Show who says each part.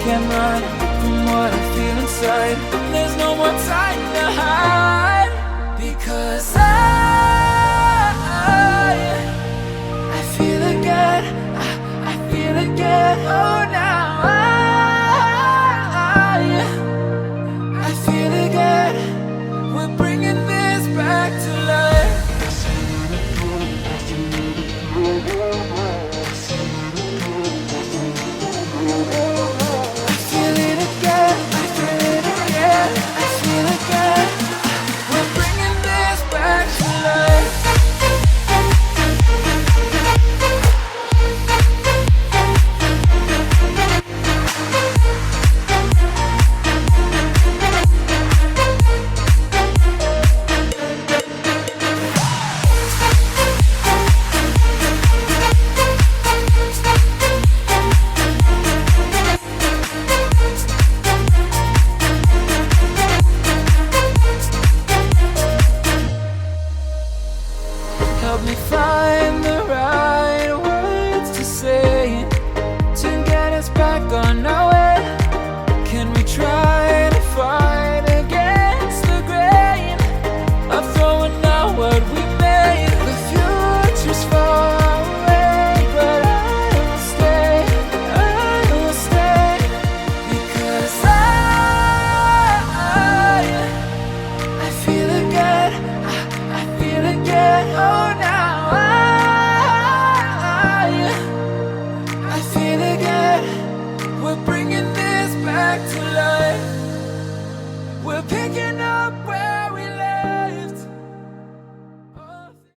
Speaker 1: can't run from what I feel inside. There's no more time to hide, because I feel again, I feel again. Oh, now I feel again. We're bringing this back to life. I feel it again, I feel it again, I feel again. We're bringing this back to life. Help me find the right words to say to get us back on our way. Can we try to fight against the grain of throwing out what we made? The future's far away, but I will stay, because I feel again, I feel again. Oh, now I feel again. We're bringing this back to life.